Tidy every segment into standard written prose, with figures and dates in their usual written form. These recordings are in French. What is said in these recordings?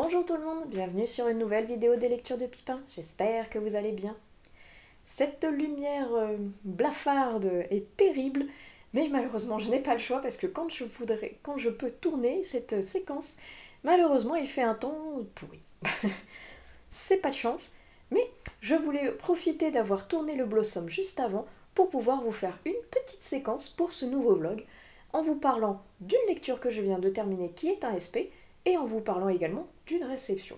Bonjour tout le monde, bienvenue sur une nouvelle vidéo des lectures de Pipin, j'espère que vous allez bien. Cette lumière blafarde est terrible, mais malheureusement je n'ai pas le choix parce que quand je peux tourner cette séquence, malheureusement il fait un temps pourri. C'est pas de chance, mais je voulais profiter d'avoir tourné le Blossom juste avant pour pouvoir vous faire une petite séquence pour ce nouveau vlog, en vous parlant d'une lecture que je viens de terminer qui est un SP, et en vous parlant également d'une réception.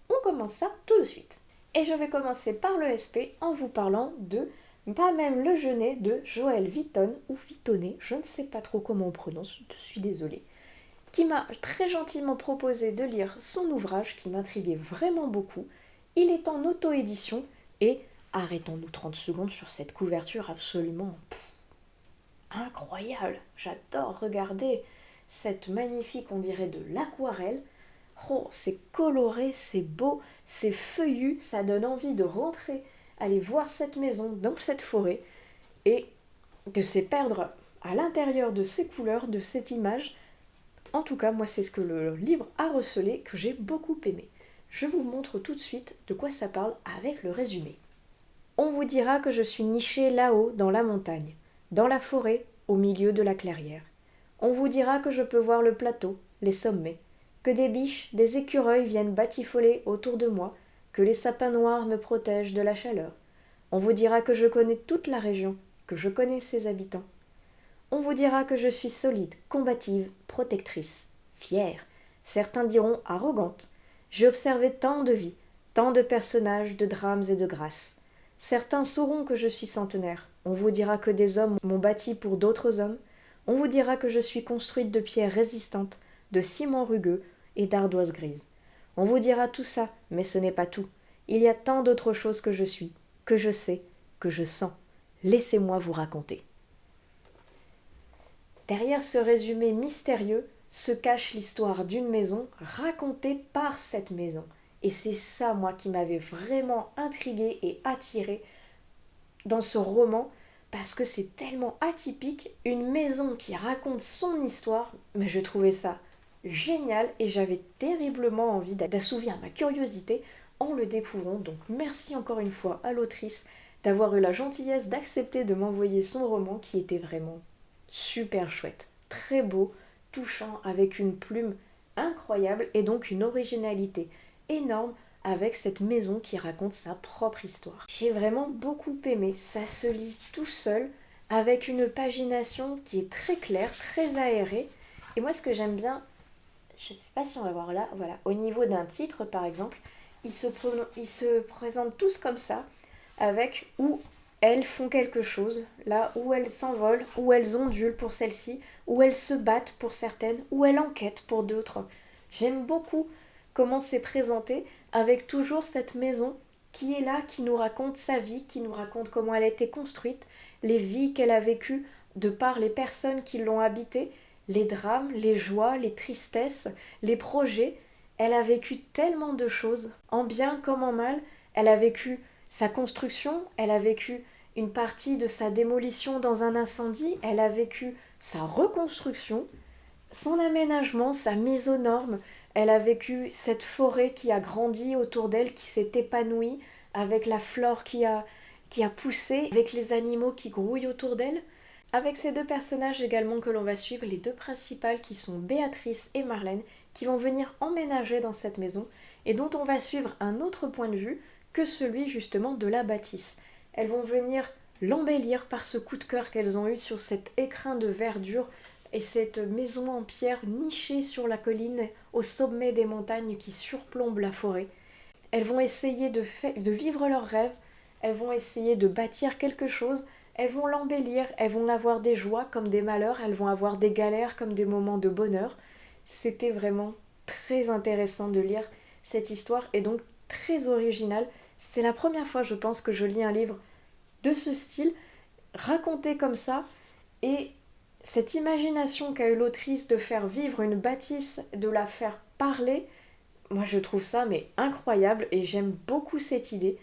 On commence ça tout de suite. Et je vais commencer par le SP en vous parlant de Pas même le Genet de Joël Vitton, ou Vittonnet, je ne sais pas trop comment on prononce, je suis désolée, qui m'a très gentiment proposé de lire son ouvrage qui m'intriguait vraiment beaucoup. Il est en auto-édition et arrêtons-nous 30 secondes sur cette couverture absolument incroyable. J'adore regarder cette magnifique, on dirait de l'aquarelle. Oh, c'est coloré, c'est beau, c'est feuillu, ça donne envie de rentrer, aller voir cette maison dans cette forêt et de se perdre à l'intérieur de ces couleurs, de cette image. En tout cas, moi, c'est ce que le livre a recelé, que j'ai beaucoup aimé. Je vous montre tout de suite de quoi ça parle avec le résumé. On vous dira que je suis nichée là-haut, dans la montagne, dans la forêt, au milieu de la clairière. On vous dira que je peux voir le plateau, les sommets, que des biches, des écureuils viennent batifoler autour de moi, que les sapins noirs me protègent de la chaleur. On vous dira que je connais toute la région, que je connais ses habitants. On vous dira que je suis solide, combative, protectrice, fière, certains diront arrogante. J'ai observé tant de vies, tant de personnages, de drames et de grâces. Certains sauront que je suis centenaire. On vous dira que des hommes m'ont bâti pour d'autres hommes. On vous dira que je suis construite de pierres résistantes, de ciment rugueux et d'ardoises grises. On vous dira tout ça, mais ce n'est pas tout. Il y a tant d'autres choses que je suis, que je sais, que je sens. Laissez-moi vous raconter. Derrière ce résumé mystérieux se cache l'histoire d'une maison racontée par cette maison. Et c'est ça, moi, qui m'avait vraiment intriguée et attirée dans ce roman, parce que c'est tellement atypique, une maison qui raconte son histoire, mais je trouvais ça génial et j'avais terriblement envie d'assouvir ma curiosité en le découvrant. Donc merci encore une fois à l'autrice d'avoir eu la gentillesse d'accepter de m'envoyer son roman qui était vraiment super chouette, très beau, touchant, avec une plume incroyable et donc une originalité énorme avec cette maison qui raconte sa propre histoire. J'ai vraiment beaucoup aimé, ça se lit tout seul, avec une pagination qui est très claire, très aérée. Et moi ce que j'aime bien, je ne sais pas si on va voir là, voilà, au niveau d'un titre par exemple, ils se présentent tous comme ça, avec où elles font quelque chose, là où elles s'envolent, où elles ondulent pour celles-ci, où elles se battent pour certaines, où elles enquêtent pour d'autres. J'aime beaucoup comment c'est présenté, avec toujours cette maison qui est là, qui nous raconte sa vie, qui nous raconte comment elle a été construite, les vies qu'elle a vécues de par les personnes qui l'ont habitée, les drames, les joies, les tristesses, les projets. Elle a vécu tellement de choses, en bien comme en mal. Elle a vécu sa construction, elle a vécu une partie de sa démolition dans un incendie, elle a vécu sa reconstruction, son aménagement, sa mise aux normes, elle a vécu cette forêt qui a grandi autour d'elle, qui s'est épanouie, avec la flore qui a poussé, avec les animaux qui grouillent autour d'elle. Avec ces deux personnages également que l'on va suivre, les deux principales qui sont Béatrice et Marlène, qui vont venir emménager dans cette maison et dont on va suivre un autre point de vue que celui justement de la bâtisse. Elles vont venir l'embellir par ce coup de cœur qu'elles ont eu sur cet écrin de verdure et cette maison en pierre nichée sur la colline au sommet des montagnes qui surplombent la forêt. Elles vont essayer de vivre leurs rêves, elles vont essayer de bâtir quelque chose, elles vont l'embellir, elles vont avoir des joies comme des malheurs, elles vont avoir des galères comme des moments de bonheur. C'était vraiment très intéressant de lire cette histoire et donc très originale. C'est la première fois, je pense, que je lis un livre de ce style, raconté comme ça, et cette imagination qu'a eu l'autrice de faire vivre une bâtisse, de la faire parler, moi je trouve ça mais incroyable et j'aime beaucoup cette idée.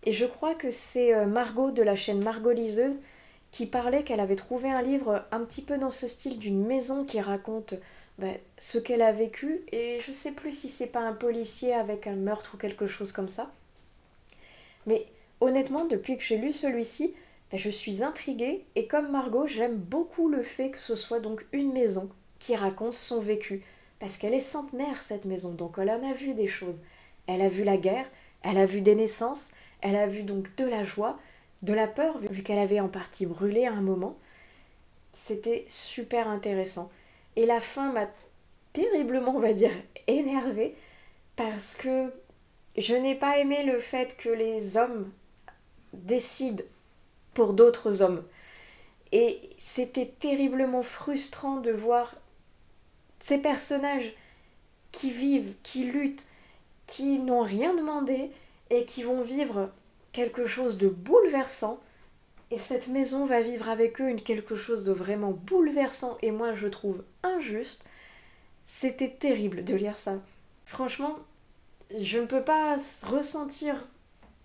Et je crois que c'est Margot de la chaîne Margot Liseuse qui parlait qu'elle avait trouvé un livre un petit peu dans ce style d'une maison qui raconte ce qu'elle a vécu, et je sais plus si c'est pas un policier avec un meurtre ou quelque chose comme ça. Mais honnêtement, depuis que j'ai lu celui-ci, je suis intriguée, et comme Margot, j'aime beaucoup le fait que ce soit donc une maison qui raconte son vécu. Parce qu'elle est centenaire, cette maison, donc elle en a vu des choses. Elle a vu la guerre, elle a vu des naissances, elle a vu donc de la joie, de la peur, vu qu'elle avait en partie brûlé à un moment. C'était super intéressant. Et la fin m'a terriblement, on va dire, énervée, parce que je n'ai pas aimé le fait que les hommes décident pour d'autres hommes. Et c'était terriblement frustrant de voir ces personnages qui vivent, qui luttent, qui n'ont rien demandé et qui vont vivre quelque chose de bouleversant. Et cette maison va vivre avec eux quelque chose de vraiment bouleversant et moi je trouve injuste. C'était terrible de lire ça. Franchement, je ne peux pas ressentir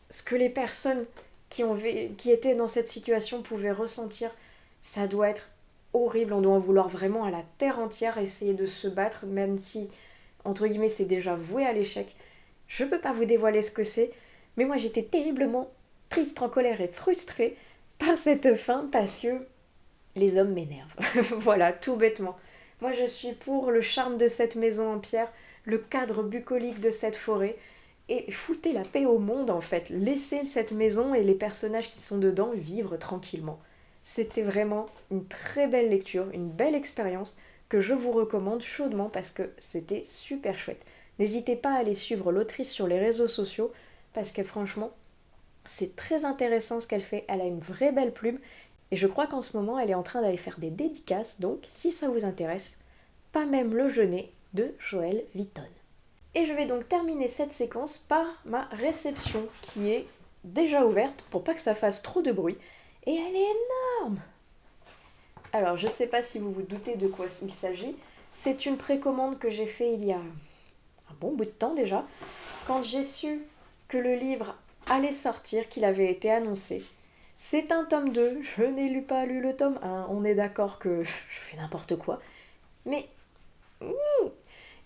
ce que les personnes qui étaient dans cette situation pouvaient ressentir. Ça doit être horrible, on doit en vouloir vraiment à la terre entière, essayer de se battre, même si, entre guillemets, c'est déjà voué à l'échec. Je peux pas vous dévoiler ce que c'est, mais moi j'étais terriblement triste, en colère et frustrée par cette fin parce que les hommes m'énervent. Voilà, tout bêtement. Moi je suis pour le charme de cette maison en pierre, le cadre bucolique de cette forêt, et foutez la paix au monde en fait. Laissez cette maison et les personnages qui sont dedans vivre tranquillement. C'était vraiment une très belle lecture, une belle expérience que je vous recommande chaudement parce que c'était super chouette. N'hésitez pas à aller suivre l'autrice sur les réseaux sociaux parce que franchement, c'est très intéressant ce qu'elle fait. Elle a une vraie belle plume et je crois qu'en ce moment, elle est en train d'aller faire des dédicaces. Donc, si ça vous intéresse, Pas même le jeûner de Joël Vitton. Et je vais donc terminer cette séquence par ma réception qui est déjà ouverte pour pas que ça fasse trop de bruit. Et elle est énorme! Alors, je ne sais pas si vous vous doutez de quoi il s'agit. C'est une précommande que j'ai fait il y a un bon bout de temps déjà. Quand j'ai su que le livre allait sortir, qu'il avait été annoncé. C'est un tome 2, je n'ai pas lu le tome 1, on est d'accord que je fais n'importe quoi. Mais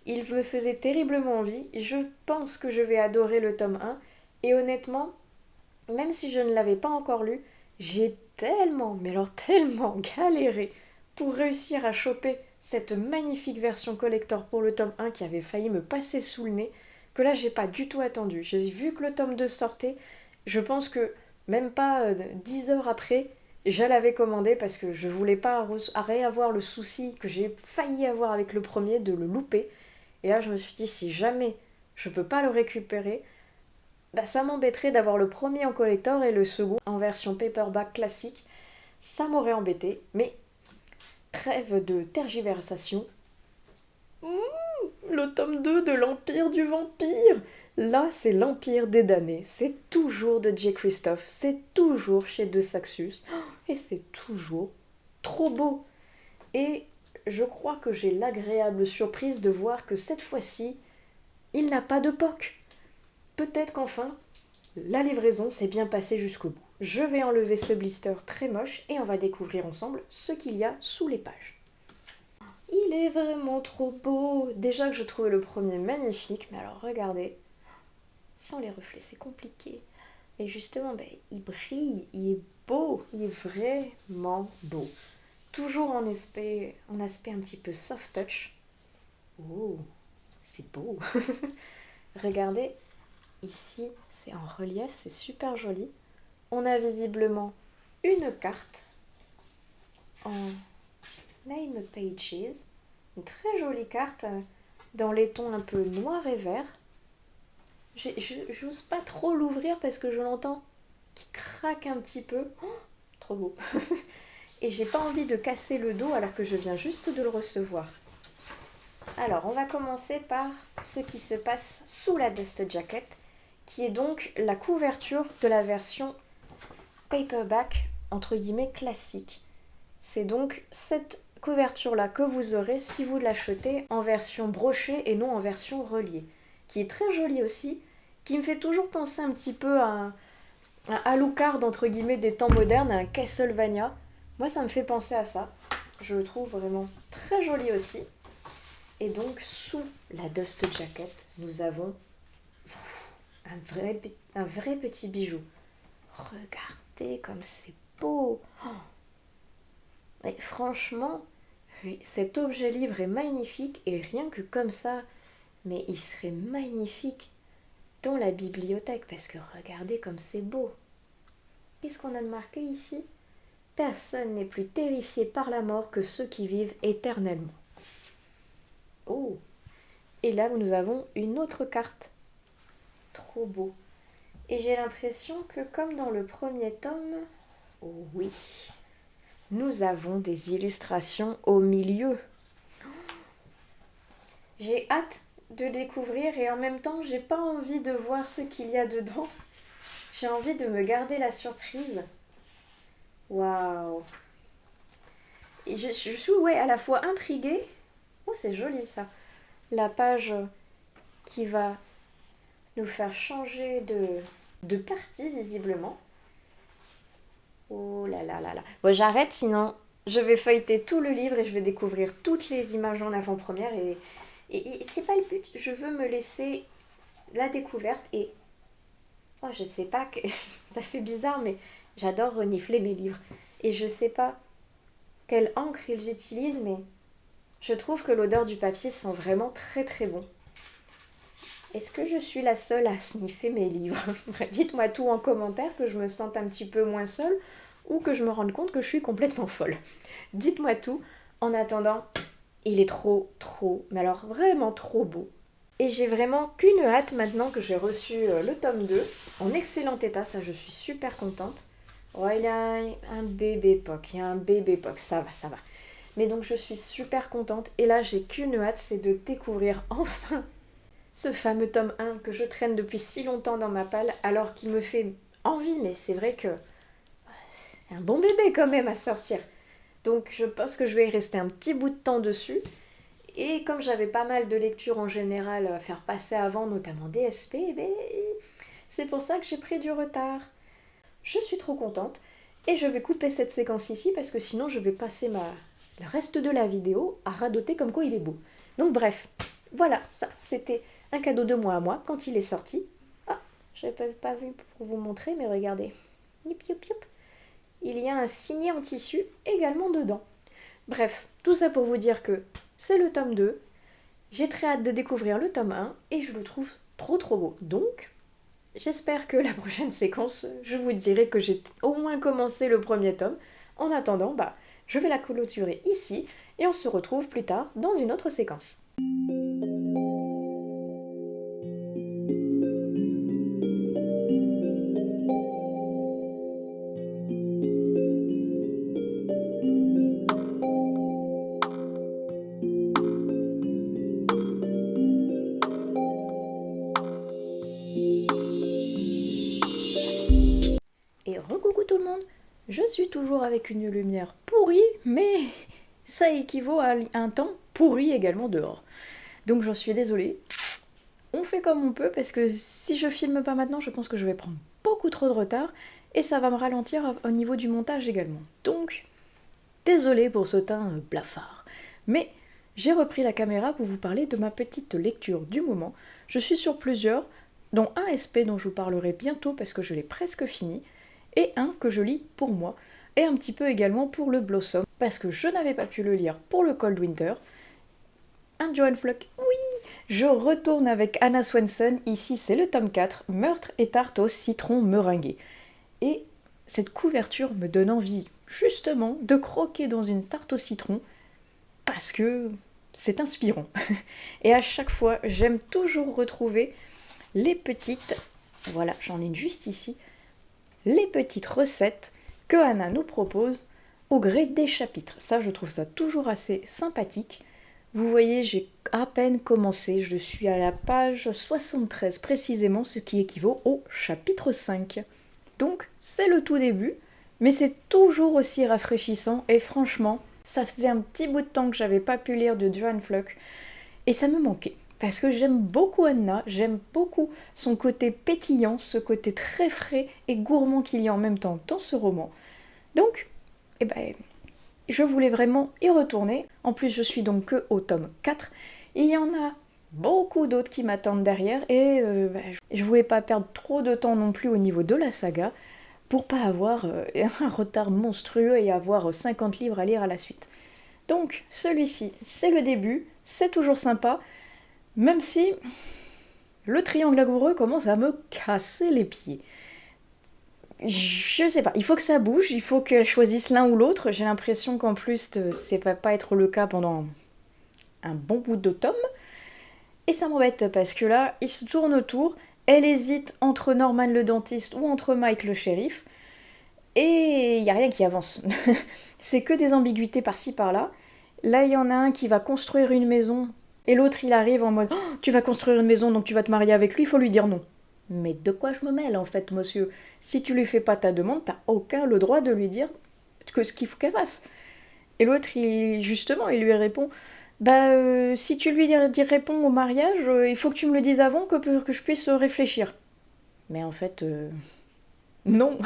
il me faisait terriblement envie, je pense que je vais adorer le tome 1. Et honnêtement, même si je ne l'avais pas encore lu, j'ai tellement, mais alors tellement galéré pour réussir à choper cette magnifique version collector pour le tome 1 qui avait failli me passer sous le nez, que là j'ai pas du tout attendu. J'ai vu que le tome 2 sortait, je pense que même pas 10 heures après, je l'avais commandé parce que je voulais pas réavoir le souci que j'ai failli avoir avec le premier de le louper. Et là je me suis dit si jamais je peux pas le récupérer, ça m'embêterait d'avoir le premier en collector et le second en version paperback classique. Ça m'aurait embêté, mais trêve de tergiversation. Le tome 2 de l'Empire du Vampire. Là, c'est l'Empire des damnés. C'est toujours de J. Christophe. C'est toujours chez De Saxus. Et c'est toujours trop beau. Et je crois que j'ai l'agréable surprise de voir que cette fois-ci, il n'a pas de POC. Peut-être qu'enfin, la livraison s'est bien passée jusqu'au bout. Je vais enlever ce blister très moche et on va découvrir ensemble ce qu'il y a sous les pages. Il est vraiment trop beau. Déjà que je trouvais le premier magnifique, mais alors regardez, sans les reflets c'est compliqué. Et justement, il brille, il est beau, il est vraiment beau. Toujours en aspect un petit peu soft touch. Oh, c'est beau. Regardez, ici c'est en relief, c'est super joli. On a visiblement une carte en Name Pages, une très jolie carte dans les tons un peu noir et vert. J'ose pas trop l'ouvrir parce que je l'entends qui craque un petit peu. Oh, trop beau. Et j'ai pas envie de casser le dos alors que je viens juste de le recevoir. Alors, on va commencer par ce qui se passe sous la Dust Jacket, qui est donc la couverture de la version paperback, entre guillemets, classique. C'est donc cette couverture-là que vous aurez si vous l'achetez en version brochée et non en version reliée, qui est très jolie aussi, qui me fait toujours penser un petit peu à un Alucard, entre guillemets, des temps modernes, à un Castlevania. Moi, ça me fait penser à ça. Je le trouve vraiment très joli aussi. Et donc, sous la dust jacket, nous avons un vrai petit bijou. Regardez comme c'est beau. Et franchement, oui, cet objet livre est magnifique et rien que comme ça, mais il serait magnifique dans la bibliothèque parce que regardez comme c'est beau. Qu'est-ce qu'on a de marqué ici? Personne n'est plus terrifié par la mort que ceux qui vivent éternellement. Oh! Et là, nous avons une autre carte. Trop beau. Et j'ai l'impression que comme dans le premier tome, oh oui, nous avons des illustrations au milieu. J'ai hâte de découvrir et en même temps, j'ai pas envie de voir ce qu'il y a dedans. J'ai envie de me garder la surprise. Waouh! Et je suis ouais, à la fois intriguée. Oh, c'est joli ça. La page qui va nous faire changer de partie visiblement. Oh là là là là. Bon, j'arrête sinon je vais feuilleter tout le livre et je vais découvrir toutes les images en avant-première et c'est pas le but. Je veux me laisser la découverte et oh, je sais pas que ça fait bizarre mais j'adore renifler mes livres et je sais pas quelle encre ils utilisent mais je trouve que l'odeur du papier sent vraiment très très bon. Est-ce que je suis la seule à sniffer mes livres? Dites-moi tout en commentaire, que je me sente un petit peu moins seule ou que je me rende compte que je suis complètement folle. Dites-moi tout. En attendant, il est trop, mais alors vraiment trop beau. Et j'ai vraiment qu'une hâte maintenant que j'ai reçu le tome 2, en excellent état, ça je suis super contente. Oh, il y a un bébé POC, ça va. Mais donc je suis super contente et là j'ai qu'une hâte, c'est de découvrir enfin ce fameux tome 1 que je traîne depuis si longtemps dans ma palle alors qu'il me fait envie, mais c'est vrai que c'est un bon bébé quand même à sortir. Donc je pense que je vais y rester un petit bout de temps dessus. Et comme j'avais pas mal de lectures en général à faire passer avant, notamment DSP, c'est pour ça que j'ai pris du retard. Je suis trop contente et je vais couper cette séquence ici parce que sinon je vais passer le reste de la vidéo à radoter comme quoi il est beau. Donc bref, voilà, ça c'était un cadeau de moi à moi quand il est sorti. Ah, je n'avais pas vu pour vous montrer, mais regardez. Yop, yop, yop. Il y a un signet en tissu également dedans. Bref, tout ça pour vous dire que c'est le tome 2. J'ai très hâte de découvrir le tome 1 et je le trouve trop beau. Donc, j'espère que la prochaine séquence, je vous dirai que j'ai au moins commencé le premier tome. En attendant, je vais la clôturer ici et on se retrouve plus tard dans une autre séquence. Et recoucou tout le monde, je suis toujours avec une lumière pourrie, mais ça équivaut à un temps pourri également dehors. Donc j'en suis désolée. On fait comme on peut parce que si je filme pas maintenant, je pense que je vais prendre beaucoup trop de retard et ça va me ralentir au niveau du montage également. Donc, désolée pour ce teint blafard. Mais j'ai repris la caméra pour vous parler de ma petite lecture du moment. Je suis sur plusieurs, dont un SP dont je vous parlerai bientôt parce que je l'ai presque fini, et un que je lis pour moi, et un petit peu également pour le Blossom, parce que je n'avais pas pu le lire pour le Cold Winter. Un Johann Flock, oui! Je retourne avec Anna Swenson, ici c'est le tome 4, Meurtre et tarte au citron meringué. Et cette couverture me donne envie, justement, de croquer dans une tarte au citron, parce que c'est inspirant. Et à chaque fois, j'aime toujours retrouver les petites, voilà, j'en ai une juste ici, les petites recettes que Anna nous propose au gré des chapitres. Ça, je trouve ça toujours assez sympathique. Vous voyez, j'ai à peine commencé, je suis à la page 73 précisément, ce qui équivaut au chapitre 5. Donc, c'est le tout début, mais c'est toujours aussi rafraîchissant et franchement, ça faisait un petit bout de temps que j'avais pas pu lire de Johann Flock et ça me manquait. Parce que j'aime beaucoup Anna, j'aime beaucoup son côté pétillant, ce côté très frais et gourmand qu'il y a en même temps dans ce roman. Donc, je voulais vraiment y retourner. En plus, je suis donc que au tome 4. Il y en a beaucoup d'autres qui m'attendent derrière et je voulais pas perdre trop de temps non plus au niveau de la saga pour pas avoir un retard monstrueux et avoir 50 livres à lire à la suite. Donc celui-ci, c'est le début, c'est toujours sympa, même si le triangle amoureux commence à me casser les pieds. Je sais pas, il faut que ça bouge, il faut qu'elle choisisse l'un ou l'autre. J'ai l'impression qu'en plus, c'est pas être le cas pendant un bon bout de tome. Et ça m'embête parce que là, il se tourne autour, elle hésite entre Norman le dentiste ou entre Mike le shérif. Et il n'y a rien qui avance. C'est que des ambiguïtés par-ci par-là. Là, il y en a un qui va construire une maison et l'autre, il arrive en mode oh, tu vas construire une maison donc tu vas te marier avec lui, il faut lui dire non. Mais de quoi je me mêle en fait, monsieur? Si tu lui fais pas ta demande, t'as aucun le droit de lui dire que ce qu'il faut qu'elle fasse. Et l'autre, justement, il lui répond si tu lui réponds au mariage, il faut que tu me le dises avant que je puisse réfléchir. Mais en fait, non.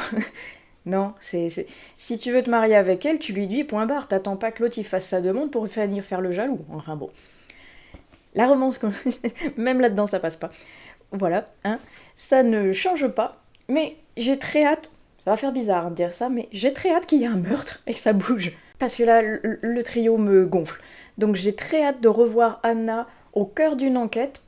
Non, si tu veux te marier avec elle, tu lui dis point barre, t'attends pas que l'autre il fasse sa demande pour venir faire le jaloux. Enfin bon. La romance, même là-dedans, ça passe pas. Voilà, hein, ça ne change pas, mais j'ai très hâte, ça va faire bizarre de dire ça, mais j'ai très hâte qu'il y ait un meurtre et que ça bouge. Parce que là, le trio me gonfle. Donc j'ai très hâte de revoir Anna au cœur d'une enquête.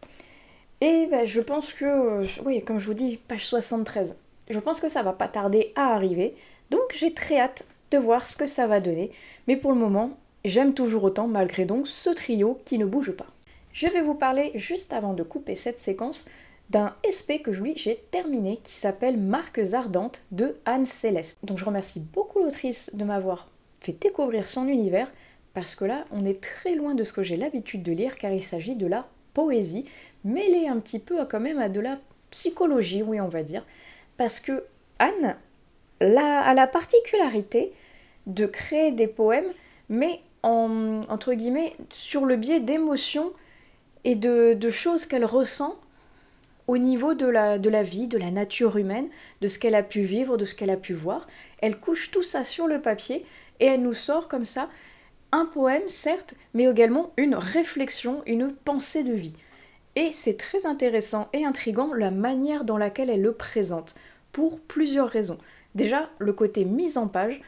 Et je pense que, oui, comme je vous dis, page 73. Je pense que ça va pas tarder à arriver. Donc j'ai très hâte de voir ce que ça va donner. Mais pour le moment, j'aime toujours autant, malgré donc ce trio qui ne bouge pas. Je vais vous parler, juste avant de couper cette séquence, d'un SP que j'ai terminé qui s'appelle Marques ardentes de Anne Céleste. Donc je remercie beaucoup l'autrice de m'avoir fait découvrir son univers parce que là on est très loin de ce que j'ai l'habitude de lire car il s'agit de la poésie mêlée un petit peu quand même à de la psychologie, oui on va dire, parce que Anne a la particularité de créer des poèmes mais entre guillemets sur le biais d'émotions et de choses qu'elle ressent au niveau de la vie, de la nature humaine, de ce qu'elle a pu vivre, de ce qu'elle a pu voir. Elle couche tout ça sur le papier et elle nous sort comme ça un poème, certes, mais également une réflexion, une pensée de vie. Et c'est très intéressant et intriguant la manière dans laquelle elle le présente, pour plusieurs raisons. Déjà, le côté mise en page,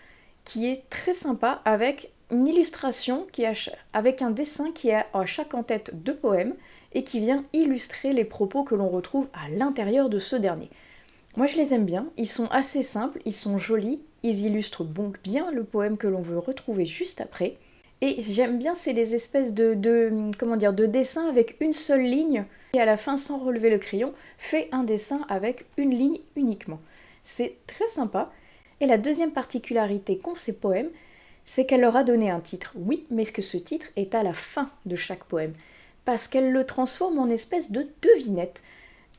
qui est très sympa, avec une illustration, avec un dessin qui est à chaque en-tête de poème, et qui vient illustrer les propos que l'on retrouve à l'intérieur de ce dernier. Moi je les aime bien, ils sont assez simples, ils sont jolis, ils illustrent bien le poème que l'on veut retrouver juste après. Et j'aime bien, c'est des espèces de dessins avec une seule ligne, et à la fin, sans relever le crayon, fait un dessin avec une ligne uniquement. C'est très sympa. Et la deuxième particularité qu'ont ces poèmes, c'est qu'elle leur a donné un titre, oui, mais que ce titre est à la fin de chaque poème, parce qu'elle le transforme en espèce de devinette.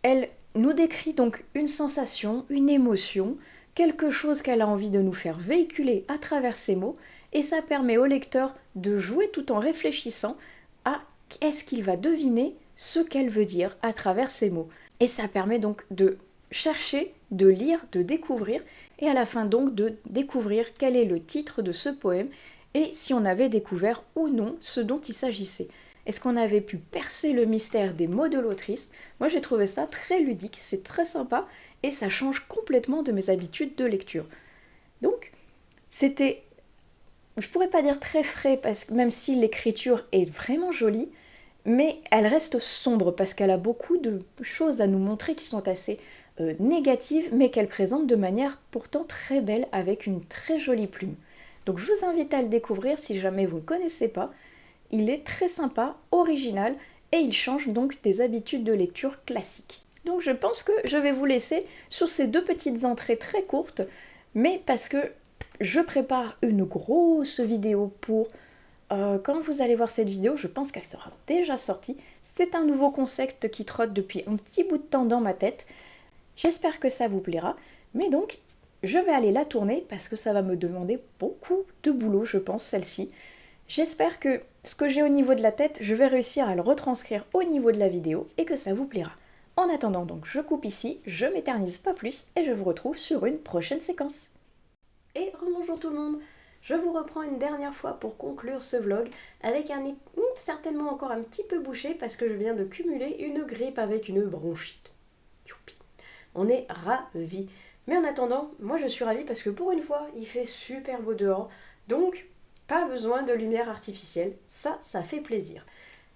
Elle nous décrit donc une sensation, une émotion, quelque chose qu'elle a envie de nous faire véhiculer à travers ces mots, et ça permet au lecteur de jouer tout en réfléchissant à est-ce qu'il va deviner ce qu'elle veut dire à travers ces mots. Et ça permet donc de chercher, de lire, de découvrir, et à la fin donc de découvrir quel est le titre de ce poème, et si on avait découvert ou non ce dont il s'agissait. Est-ce qu'on avait pu percer le mystère des mots de l'autrice? Moi j'ai trouvé ça très ludique, c'est très sympa, et ça change complètement de mes habitudes de lecture. Donc, c'était, je pourrais pas dire très frais, parce que même si l'écriture est vraiment jolie, mais elle reste sombre, parce qu'elle a beaucoup de choses à nous montrer qui sont assez négatives, mais qu'elle présente de manière pourtant très belle, avec une très jolie plume. Donc je vous invite à le découvrir si jamais vous ne connaissez pas. Il est très sympa, original, et il change donc des habitudes de lecture classiques. Donc je pense que je vais vous laisser sur ces deux petites entrées très courtes, mais parce que je prépare une grosse vidéo pour... quand vous allez voir cette vidéo, je pense qu'elle sera déjà sortie. C'est un nouveau concept qui trotte depuis un petit bout de temps dans ma tête. J'espère que ça vous plaira, mais donc je vais aller la tourner parce que ça va me demander beaucoup de boulot, je pense, celle-ci. J'espère que ce que j'ai au niveau de la tête, je vais réussir à le retranscrire au niveau de la vidéo et que ça vous plaira. En attendant donc, je coupe ici, je m'éternise pas plus et je vous retrouve sur une prochaine séquence. Et rebonjour tout le monde! je vous reprends une dernière fois pour conclure ce vlog avec un nez certainement encore un petit peu bouché parce que je viens de cumuler une grippe avec une bronchite. Youpi. On est ravis. Mais en attendant, moi je suis ravie parce que pour une fois, il fait super beau dehors. Donc, pas besoin de lumière artificielle. Ça fait plaisir.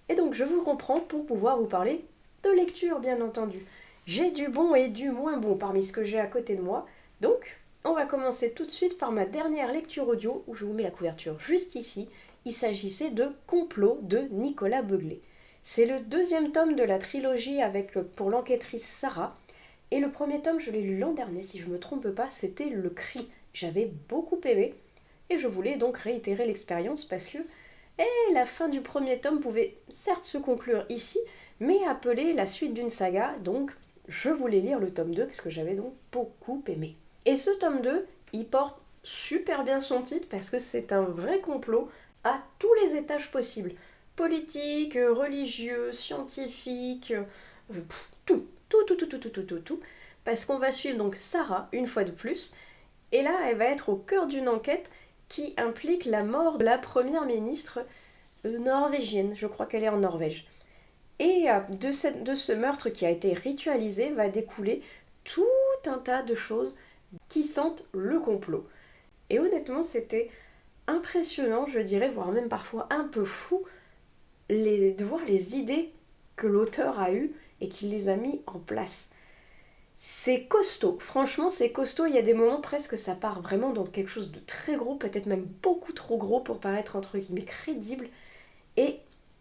Et donc, je vous reprends pour pouvoir vous parler de lecture, bien entendu. J'ai du bon et du moins bon parmi ce que j'ai à côté de moi. Donc, on va commencer tout de suite par ma dernière lecture audio, où je vous mets la couverture juste ici. Il s'agissait de Complot de Nicolas Beuglet. C'est le deuxième tome de la trilogie pour l'enquêtrice Sarah. Et le premier tome, je l'ai lu l'an dernier, si je ne me trompe pas, c'était Le Cri. J'avais beaucoup aimé. Et je voulais donc réitérer l'expérience parce que la fin du premier tome pouvait certes se conclure ici, mais appeler la suite d'une saga, donc je voulais lire le tome 2 parce que j'avais donc beaucoup aimé. Et ce tome 2, il porte super bien son titre parce que c'est un vrai complot à tous les étages possibles. Politique, religieux, scientifique, tout. Parce qu'on va suivre donc Sarah, une fois de plus, et là elle va être au cœur d'une enquête qui implique la mort de la première ministre norvégienne, je crois qu'elle est en Norvège. Et de ce meurtre qui a été ritualisé va découler tout un tas de choses qui sentent le complot. Et honnêtement, c'était impressionnant, je dirais, voire même parfois un peu fou, de voir les idées que l'auteur a eues et qu'il les a mis en place. C'est costaud, franchement c'est costaud, il y a des moments presque ça part vraiment dans quelque chose de très gros, peut-être même beaucoup trop gros pour paraître entre guillemets crédible. Et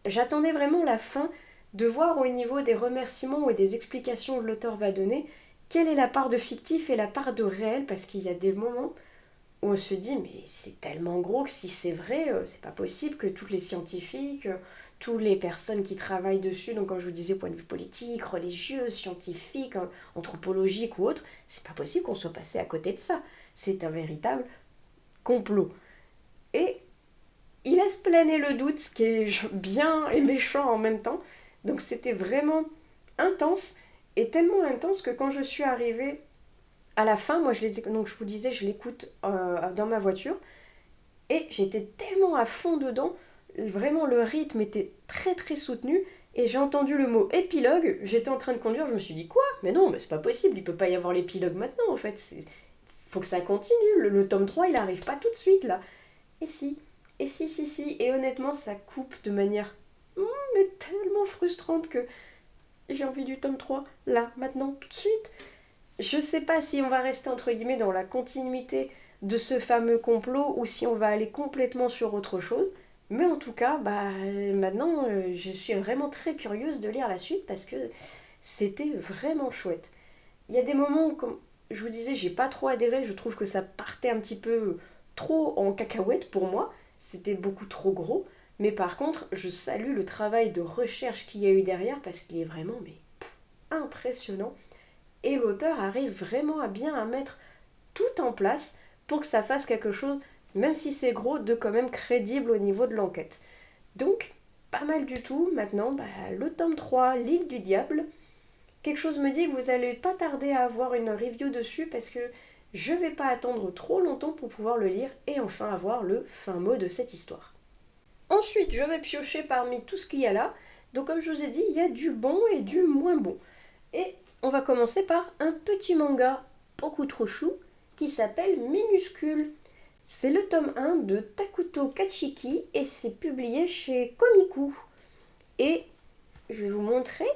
j'attendais vraiment la fin de voir au niveau des remerciements et des explications que l'auteur va donner, quelle est la part de fictif et la part de réel, parce qu'il y a des moments où on se dit mais c'est tellement gros que si c'est vrai, c'est pas possible que tous les scientifiques, toutes les personnes qui travaillent dessus, donc comme je vous disais, point de vue politique, religieux, scientifique, anthropologique ou autre, c'est pas possible qu'on soit passé à côté de ça. C'est un véritable complot. Et il laisse planer le doute, ce qui est bien et méchant en même temps. Donc c'était vraiment intense, et tellement intense que quand je suis arrivée à la fin, moi donc je vous disais, je l'écoute dans ma voiture, et j'étais tellement à fond dedans, vraiment le rythme était très très soutenu, et j'ai entendu le mot épilogue, j'étais en train de conduire, je me suis dit quoi? Mais non, mais c'est pas possible, il peut pas y avoir l'épilogue maintenant en fait, faut que ça continue, le tome 3 il arrive pas tout de suite là. Et si, si, et honnêtement ça coupe de manière mais tellement frustrante que j'ai envie du tome 3 là, maintenant, tout de suite. Je sais pas si on va rester entre guillemets dans la continuité de ce fameux complot ou si on va aller complètement sur autre chose. Mais en tout cas, maintenant, je suis vraiment très curieuse de lire la suite parce que c'était vraiment chouette. Il y a des moments où, comme je vous disais, j'ai pas trop adhéré, je trouve que ça partait un petit peu trop en cacahuète pour moi, c'était beaucoup trop gros. Mais par contre, je salue le travail de recherche qu'il y a eu derrière parce qu'il est vraiment impressionnant. Et l'auteur arrive vraiment à bien à mettre tout en place pour que ça fasse quelque chose, même si c'est gros, de quand même crédible au niveau de l'enquête. Donc, pas mal du tout. Maintenant, le tome 3, L'île du diable. Quelque chose me dit que vous n'allez pas tarder à avoir une review dessus parce que je vais pas attendre trop longtemps pour pouvoir le lire et enfin avoir le fin mot de cette histoire. Ensuite, je vais piocher parmi tout ce qu'il y a là. Donc comme je vous ai dit, il y a du bon et du moins bon. Et on va commencer par un petit manga beaucoup trop chou qui s'appelle Minuscule. C'est le tome 1 de Takuto Kachiki et c'est publié chez Komiku. Et je vais vous montrer.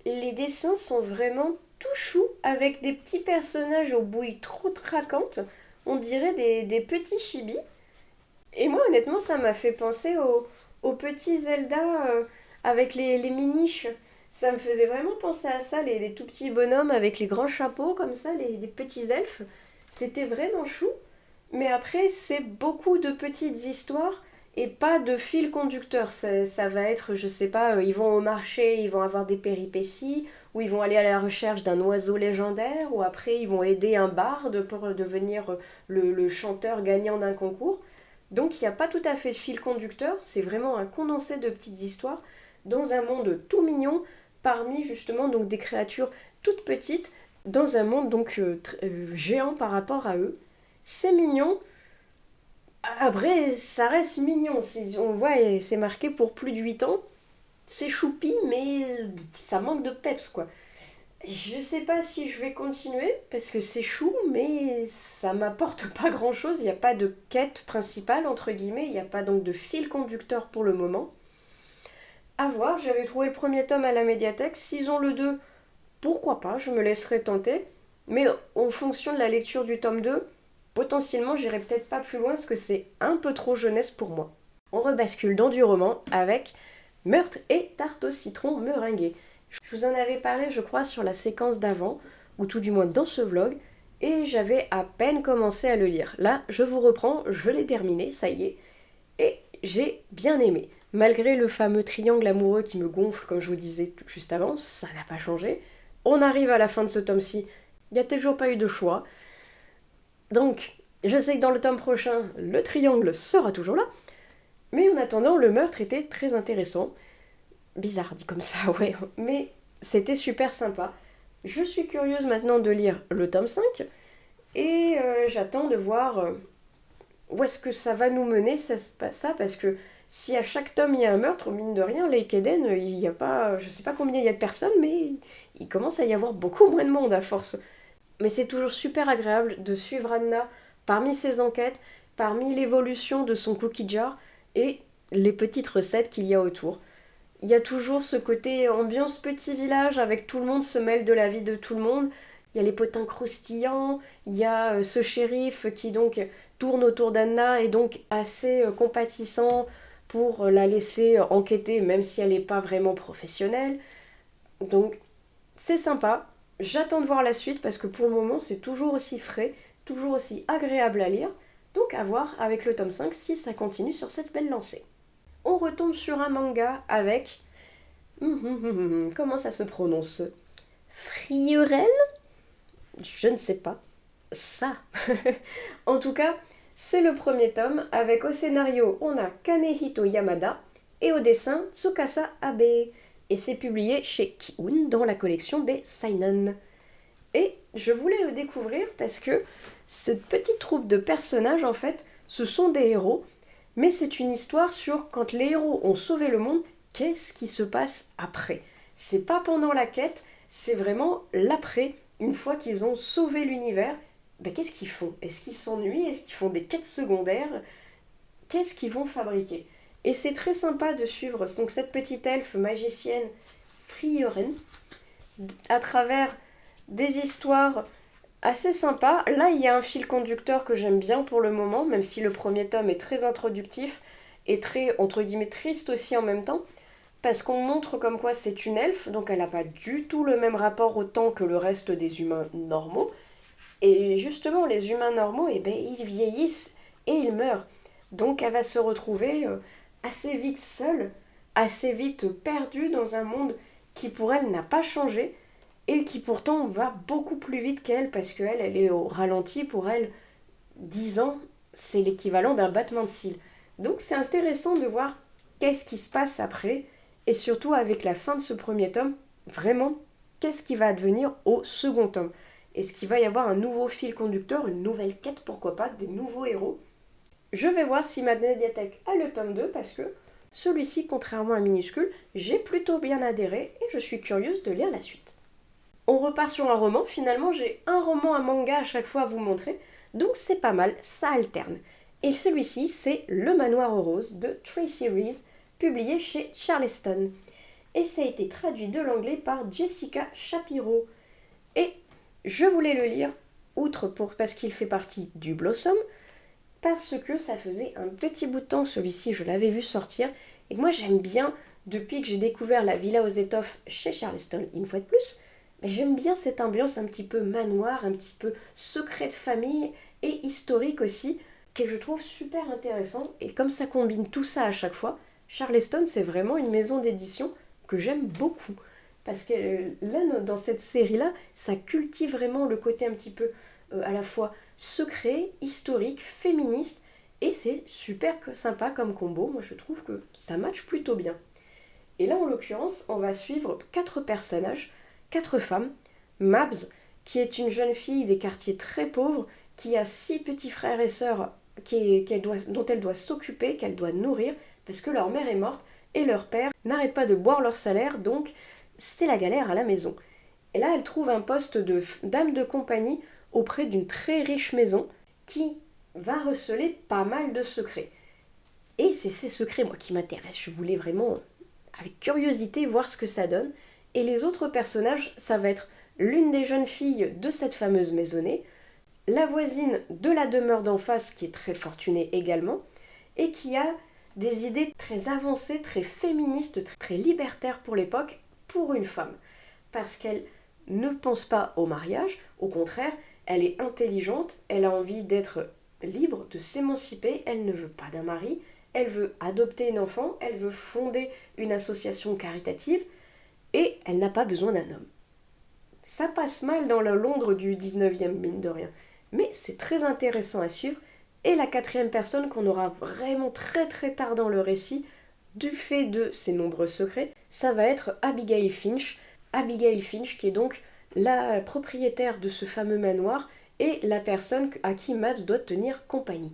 Les dessins sont vraiment tout choux avec des petits personnages aux bouilles trop craquantes. On dirait des petits chibis. Et moi, honnêtement, ça m'a fait penser au petit Zelda avec les miniches. Ça me faisait vraiment penser à ça, les tout petits bonhommes avec les grands chapeaux comme ça, des petits elfes. C'était vraiment chou. Mais après, c'est beaucoup de petites histoires et pas de fil conducteur. Ça va être, je sais pas, ils vont au marché, ils vont avoir des péripéties, ou ils vont aller à la recherche d'un oiseau légendaire, ou après ils vont aider un barde pour devenir le chanteur gagnant d'un concours. Donc il n'y a pas tout à fait de fil conducteur, c'est vraiment un condensé de petites histoires dans un monde tout mignon, parmi justement donc des créatures toutes petites, dans un monde donc géant par rapport à eux. C'est mignon, Après, ça reste mignon. On voit, c'est marqué pour plus de 8 ans. C'est choupi, mais ça manque de peps, quoi. Je sais pas si je vais continuer, parce que c'est chou, mais ça m'apporte pas grand-chose. Il n'y a pas de quête principale, entre guillemets. Il n'y a pas donc de fil conducteur pour le moment. À voir, j'avais trouvé le premier tome à la médiathèque. S'ils ont le 2, pourquoi pas, je me laisserai tenter. Mais en fonction de la lecture du tome 2, potentiellement j'irai peut-être pas plus loin parce que c'est un peu trop jeunesse pour moi. On rebascule dans du roman avec Meurtre et tarte au citron meringuée. Je vous en avais parlé, je crois, sur la séquence d'avant, ou tout du moins dans ce vlog, et j'avais à peine commencé à le lire. Là, je vous reprends, je l'ai terminé, ça y est, et j'ai bien aimé. Malgré le fameux triangle amoureux qui me gonfle, comme je vous disais juste avant, ça n'a pas changé. On arrive à la fin de ce tome-ci, il n'y a toujours pas eu de choix. Donc, je sais que dans le tome prochain, le triangle sera toujours là, mais en attendant, le meurtre était très intéressant. Bizarre dit comme ça, ouais, mais c'était super sympa. Je suis curieuse maintenant de lire le tome 5, et j'attends de voir où est-ce que ça va nous mener, ça, parce que si à chaque tome il y a un meurtre, mine de rien, Lake Eden, il n'y a pas, je sais pas combien il y a de personnes, mais il commence à y avoir beaucoup moins de monde à force. Mais c'est toujours super agréable de suivre Anna parmi ses enquêtes, parmi l'évolution de son cookie jar et les petites recettes qu'il y a autour. Il y a toujours ce côté ambiance petit village avec tout le monde se mêle de la vie de tout le monde. Il y a les potins croustillants, il y a ce shérif qui donc tourne autour d'Anna et donc assez compatissant pour la laisser enquêter même si elle n'est pas vraiment professionnelle. Donc c'est sympa. J'attends de voir la suite parce que pour le moment c'est toujours aussi frais, toujours aussi agréable à lire. Donc à voir avec le tome 5 si ça continue sur cette belle lancée. On retombe sur un manga avec... comment ça se prononce? Frieren? Je ne sais pas. Ça. En tout cas, c'est le premier tome. Avec au scénario, on a Kanehito Yamada et au dessin, Tsukasa Abe. Et c'est publié chez Kiun dans la collection des Seinen. Et je voulais le découvrir parce que cette petite troupe de personnages, en fait, ce sont des héros, mais c'est une histoire sur quand les héros ont sauvé le monde, qu'est-ce qui se passe après. C'est pas pendant la quête, c'est vraiment l'après, une fois qu'ils ont sauvé l'univers, ben qu'est-ce qu'ils font? Est-ce qu'ils s'ennuient? Est-ce qu'ils font des quêtes secondaires? Qu'est-ce qu'ils vont fabriquer? Et c'est très sympa de suivre donc, cette petite elfe magicienne Frioren à travers des histoires assez sympas. Là, il y a un fil conducteur que j'aime bien pour le moment, même si le premier tome est très introductif et très, entre guillemets, triste aussi en même temps, parce qu'on montre comme quoi c'est une elfe, donc elle n'a pas du tout le même rapport au temps que le reste des humains normaux. Et justement, les humains normaux, eh ben, ils vieillissent et ils meurent. Donc elle va se retrouver assez vite seule, assez vite perdue dans un monde qui pour elle n'a pas changé, et qui pourtant va beaucoup plus vite qu'elle parce qu'elle, elle est au ralenti. Pour elle, 10 ans, c'est l'équivalent d'un battement de cils. Donc c'est intéressant de voir qu'est-ce qui se passe après, et surtout avec la fin de ce premier tome, vraiment, qu'est-ce qui va advenir au second tome. Est-ce qu'il va y avoir un nouveau fil conducteur, une nouvelle quête, pourquoi pas, des nouveaux héros? Je vais voir si ma médiathèque a le tome 2 parce que celui-ci, contrairement à Minuscule, j'ai plutôt bien adhéré et je suis curieuse de lire la suite. On repart sur un roman, finalement j'ai un roman, un manga à chaque fois à vous montrer, donc c'est pas mal, ça alterne. Et celui-ci c'est Le Manoir aux Roses de Tracy Rees, publié chez Charleston. Et ça a été traduit de l'anglais par Jessica Shapiro. Et je voulais le lire, outre parce qu'il fait partie du Blossom, parce que ça faisait un petit bout de temps, celui-ci je l'avais vu sortir, et moi j'aime bien, depuis que j'ai découvert la Villa aux étoffes chez Charleston, une fois de plus, mais j'aime bien cette ambiance un petit peu manoir, un petit peu secret de famille et historique aussi, que je trouve super intéressant. Et comme ça combine tout ça à chaque fois, Charleston c'est vraiment une maison d'édition que j'aime beaucoup. Parce que là, dans cette série-là, ça cultive vraiment le côté un petit peu à la fois secret, historique, féministe, et c'est super sympa comme combo. Moi je trouve que ça match plutôt bien. Et là en l'occurrence, on va suivre 4 personnages, 4 femmes. Mabs, qui est une jeune fille des quartiers très pauvres, qui a 6 petits frères et sœurs dont elle doit s'occuper, qu'elle doit nourrir, parce que leur mère est morte et leur père n'arrête pas de boire leur salaire, donc c'est la galère à la maison. Et là, elle trouve un poste de dame de compagnie auprès d'une très riche maison qui va receler pas mal de secrets. Et c'est ces secrets, moi, qui m'intéressent. Je voulais vraiment, avec curiosité, voir ce que ça donne. Et les autres personnages, ça va être l'une des jeunes filles de cette fameuse maisonnée, la voisine de la demeure d'en face, qui est très fortunée également, et qui a des idées très avancées, très féministes, très libertaires pour l'époque, pour une femme. Parce qu'elle ne pense pas au mariage, au contraire, elle est intelligente, elle a envie d'être libre, de s'émanciper, elle ne veut pas d'un mari, elle veut adopter une enfant, elle veut fonder une association caritative, et elle n'a pas besoin d'un homme. Ça passe mal dans le Londres du 19e, mine de rien. Mais c'est très intéressant à suivre. Et la quatrième personne qu'on aura vraiment très très tard dans le récit, du fait de ses nombreux secrets, ça va être Abigail Finch. Abigail Finch qui est donc la propriétaire de ce fameux manoir et la personne à qui Mabs doit tenir compagnie.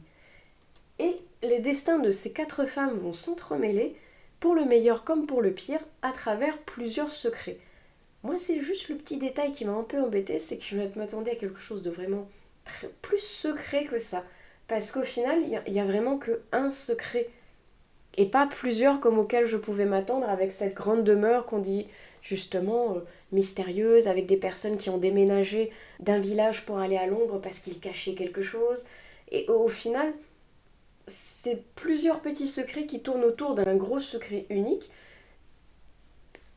Et les destins de ces quatre femmes vont s'entremêler, pour le meilleur comme pour le pire, à travers plusieurs secrets. Moi, c'est juste le petit détail qui m'a un peu embêté, c'est que je m'attendais à quelque chose de vraiment plus secret que ça. Parce qu'au final, il y a vraiment qu'un secret. Et pas plusieurs comme auxquels je pouvais m'attendre avec cette grande demeure qu'on dit justement mystérieuse, avec des personnes qui ont déménagé d'un village pour aller à Londres parce qu'ils cachaient quelque chose. Et au final, c'est plusieurs petits secrets qui tournent autour d'un gros secret unique.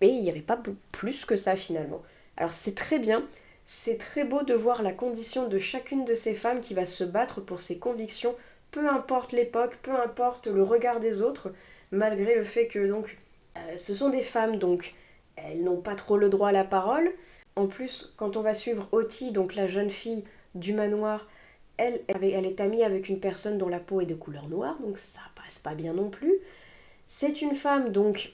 Et il n'y avait pas plus que ça finalement. Alors c'est très bien, c'est très beau de voir la condition de chacune de ces femmes qui va se battre pour ses convictions, peu importe l'époque, peu importe le regard des autres, malgré le fait que donc ce sont des femmes, donc elles n'ont pas trop le droit à la parole. En plus, quand on va suivre Oti, donc la jeune fille du manoir, elle est amie avec une personne dont la peau est de couleur noire, donc ça passe pas bien non plus. C'est une femme, donc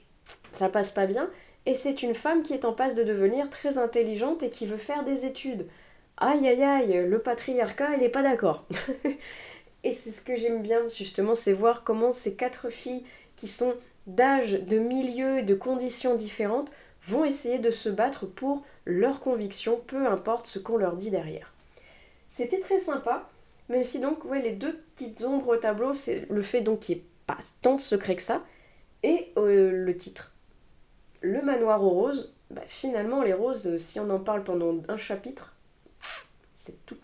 ça passe pas bien. Et c'est une femme qui est en passe de devenir très intelligente et qui veut faire des études. Aïe aïe aïe, le patriarcat, il n'est pas d'accord. Et c'est ce que j'aime bien justement, c'est voir comment ces quatre filles qui sont d'âge, de milieu et de conditions différentes vont essayer de se battre pour leurs convictions, peu importe ce qu'on leur dit derrière. C'était très sympa, même si donc ouais, les deux petites ombres au tableau, c'est le fait donc qu'il n'y ait pas tant de secret que ça, et le titre. Le manoir aux roses, bah finalement les roses, si on en parle pendant un chapitre, c'est tout.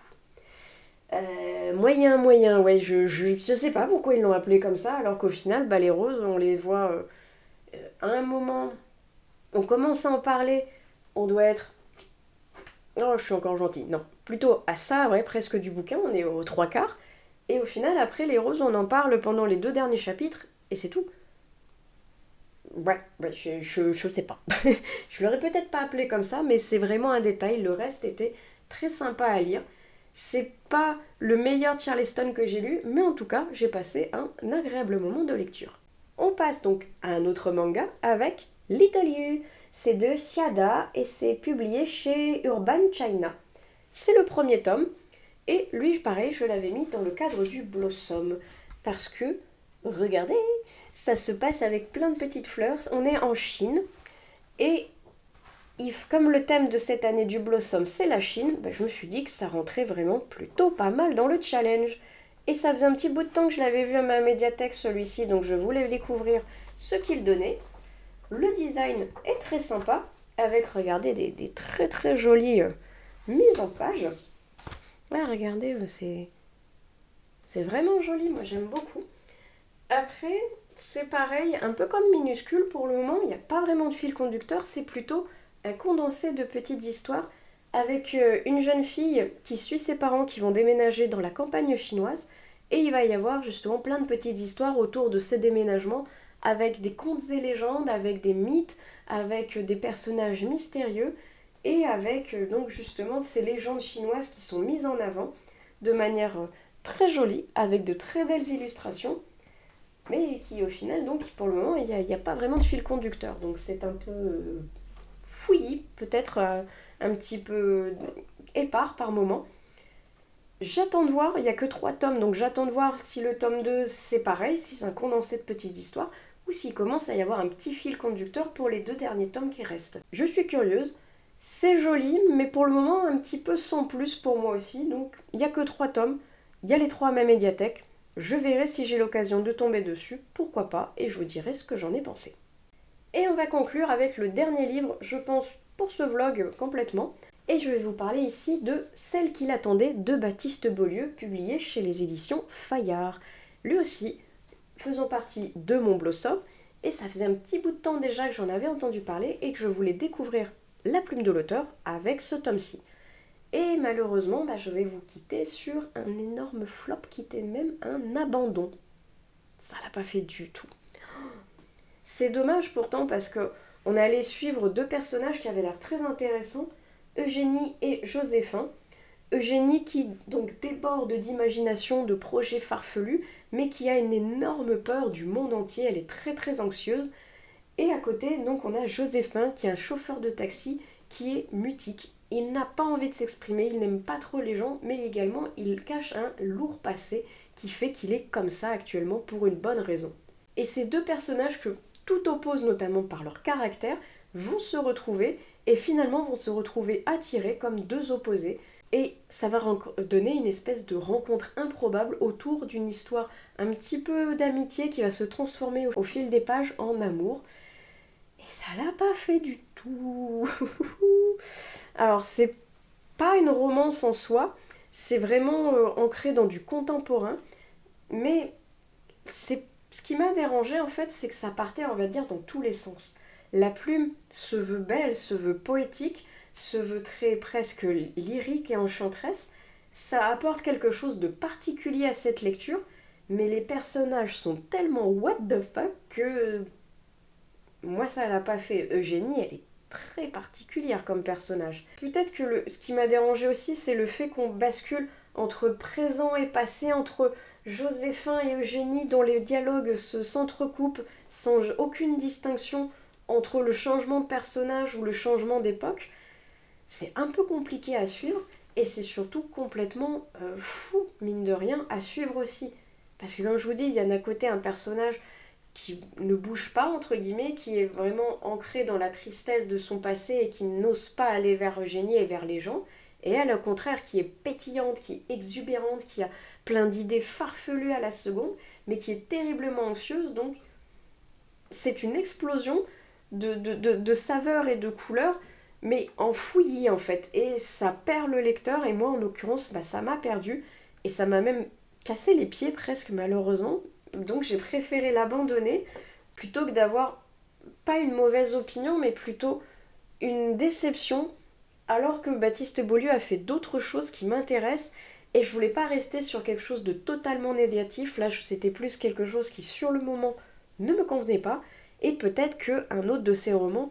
Moyen, ouais, je sais pas pourquoi ils l'ont appelé comme ça, alors qu'au final, bah, les roses, on les voit à un moment, on commence à en parler, on doit être... Oh, je suis encore gentille, non. Plutôt à ça, ouais, presque du bouquin, on est aux trois quarts, et au final, après, les roses, on en parle pendant les deux derniers chapitres, et c'est tout. Ouais, je sais pas. Je l'aurais peut-être pas appelé comme ça, mais c'est vraiment un détail. Le reste était très sympa à lire. C'est pas le meilleur Charleston que j'ai lu, mais en tout cas, j'ai passé un agréable moment de lecture. On passe donc à un autre manga avec Little You. C'est de Siada et c'est publié chez Urban China. C'est le premier tome et lui, pareil, je l'avais mis dans le cadre du Blossom parce que, regardez, ça se passe avec plein de petites fleurs. On est en Chine et comme le thème de cette année du Blossom c'est la Chine, je me suis dit que ça rentrait vraiment plutôt pas mal dans le challenge. Et ça faisait un petit bout de temps que je l'avais vu à ma médiathèque celui-ci, donc je voulais découvrir ce qu'il donnait. Le design est très sympa, avec, regardez, des très très jolies mises en page. Ouais, regardez, c'est vraiment joli, moi j'aime beaucoup. Après, c'est pareil, un peu comme minuscule pour le moment, il n'y a pas vraiment de fil conducteur, c'est plutôt un condensé de petites histoires avec une jeune fille qui suit ses parents qui vont déménager dans la campagne chinoise et il va y avoir justement plein de petites histoires autour de ces déménagements avec des contes et légendes, avec des mythes, avec des personnages mystérieux et avec donc justement ces légendes chinoises qui sont mises en avant de manière très jolie avec de très belles illustrations mais qui au final, donc pour le moment, il n'y a pas vraiment de fil conducteur. Donc c'est un peu fouillis, peut-être un petit peu épars par moment. J'attends de voir, il n'y a que 3 tomes, donc j'attends de voir si le tome 2 c'est pareil, si c'est un condensé de petites histoires, ou s'il commence à y avoir un petit fil conducteur pour les 2 derniers tomes qui restent. Je suis curieuse, c'est joli, mais pour le moment un petit peu sans plus pour moi aussi, donc il n'y a que 3 tomes, il y a les 3 à ma médiathèque, je verrai si j'ai l'occasion de tomber dessus, pourquoi pas, et je vous dirai ce que j'en ai pensé. Et on va conclure avec le dernier livre, je pense, pour ce vlog complètement. Et je vais vous parler ici de Celle qui l'attendait de Baptiste Beaulieu, publié chez les éditions Fayard. Lui aussi, faisant partie de mon Blossom, et ça faisait un petit bout de temps déjà que j'en avais entendu parler et que je voulais découvrir la plume de l'auteur avec ce tome-ci. Et malheureusement, je vais vous quitter sur un énorme flop qui était même un abandon. Ça l'a pas fait du tout. C'est dommage pourtant parce que on allait suivre 2 personnages qui avaient l'air très intéressants, Eugénie et Joséphin. Eugénie qui donc déborde d'imagination, de projets farfelus, mais qui a une énorme peur du monde entier, elle est très très anxieuse. Et à côté, donc on a Joséphin qui est un chauffeur de taxi qui est mutique. Il n'a pas envie de s'exprimer, il n'aime pas trop les gens, mais également il cache un lourd passé qui fait qu'il est comme ça actuellement pour une bonne raison. Et ces 2 personnages que tout oppose notamment par leur caractère vont se retrouver et finalement vont se retrouver attirés comme 2 opposés. Et ça va donner une espèce de rencontre improbable autour d'une histoire un petit peu d'amitié qui va se transformer au fil des pages en amour. Et ça l'a pas fait du tout. Alors c'est pas une romance en soi, c'est vraiment ancré dans du contemporain, mais ce qui m'a dérangé en fait, c'est que ça partait, on va dire, dans tous les sens. La plume se veut belle, se veut poétique, se veut très presque lyrique et enchanteresse. Ça apporte quelque chose de particulier à cette lecture, mais les personnages sont tellement what the fuck que moi ça l'a pas fait. Eugénie, elle est très particulière comme personnage. Peut-être que ce qui m'a dérangé aussi, c'est le fait qu'on bascule entre présent et passé, entre Joséphin et Eugénie, dont les dialogues s'entrecoupent sans aucune distinction entre le changement de personnage ou le changement d'époque. C'est un peu compliqué à suivre et c'est surtout complètement fou, mine de rien, à suivre aussi. Parce que comme je vous dis, il y a d'un côté un personnage qui ne bouge pas, entre guillemets, qui est vraiment ancré dans la tristesse de son passé et qui n'ose pas aller vers Eugénie et vers les gens. Et elle, au contraire, qui est pétillante, qui est exubérante, qui a plein d'idées farfelues à la seconde, mais qui est terriblement anxieuse. Donc, c'est une explosion de saveurs et de couleurs, mais en fouillis, en fait. Et ça perd le lecteur, et moi, en l'occurrence, ça m'a perdu. Et ça m'a même cassé les pieds, presque, malheureusement. Donc, j'ai préféré l'abandonner, plutôt que d'avoir, pas une mauvaise opinion, mais plutôt une déception, alors que Baptiste Beaulieu a fait d'autres choses qui m'intéressent et je voulais pas rester sur quelque chose de totalement négatif. Là, c'était plus quelque chose qui, sur le moment, ne me convenait pas. Et peut-être qu'un autre de ses romans,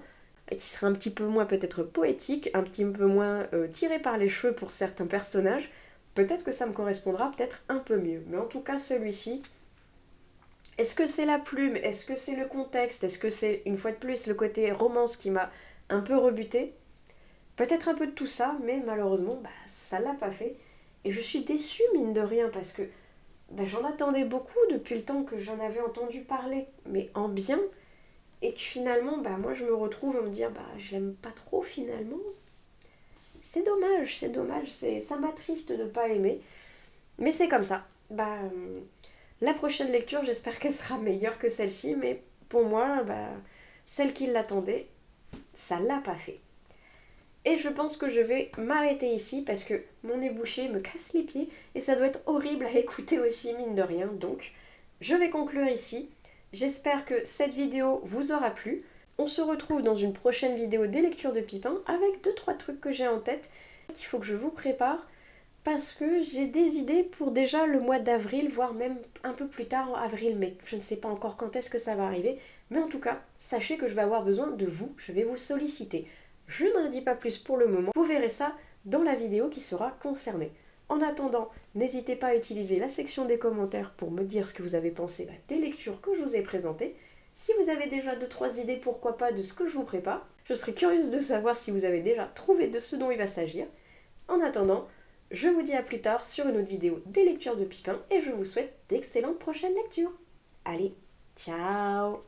qui serait un petit peu moins peut-être poétique, un petit peu moins tiré par les cheveux pour certains personnages, peut-être que ça me correspondra peut-être un peu mieux. Mais en tout cas, celui-ci, est-ce que c'est la plume? Est-ce que c'est le contexte? Est-ce que c'est, une fois de plus, le côté romance qui m'a un peu rebuté? Peut-être un peu de tout ça, mais malheureusement, ça l'a pas fait. Et je suis déçue, mine de rien, parce que j'en attendais beaucoup depuis le temps que j'en avais entendu parler, mais en bien. Et que finalement, moi, je me retrouve à me dire, je l'aime pas trop finalement. C'est dommage, ça m'attriste de ne pas l'aimer. Mais c'est comme ça. La prochaine lecture, j'espère qu'elle sera meilleure que celle-ci, mais pour moi, celle qui l'attendait, ça l'a pas fait. Et je pense que je vais m'arrêter ici parce que mon nez bouché me casse les pieds et ça doit être horrible à écouter aussi, mine de rien. Donc, je vais conclure ici. J'espère que cette vidéo vous aura plu. On se retrouve dans une prochaine vidéo des lectures de Pipin avec 2-3 trucs que j'ai en tête qu'il faut que je vous prépare parce que j'ai des idées pour déjà le mois d'avril, voire même un peu plus tard en avril-mai. Je ne sais pas encore quand est-ce que ça va arriver, mais en tout cas, sachez que je vais avoir besoin de vous, je vais vous solliciter. Je n'en dis pas plus pour le moment, vous verrez ça dans la vidéo qui sera concernée. En attendant, n'hésitez pas à utiliser la section des commentaires pour me dire ce que vous avez pensé des lectures que je vous ai présentées. Si vous avez déjà 2-3 idées, pourquoi pas, de ce que je vous prépare, je serais curieuse de savoir si vous avez déjà trouvé de ce dont il va s'agir. En attendant, Je vous dis à plus tard sur une autre vidéo des lectures de Pipin et je vous souhaite d'excellentes prochaines lectures. Allez, ciao!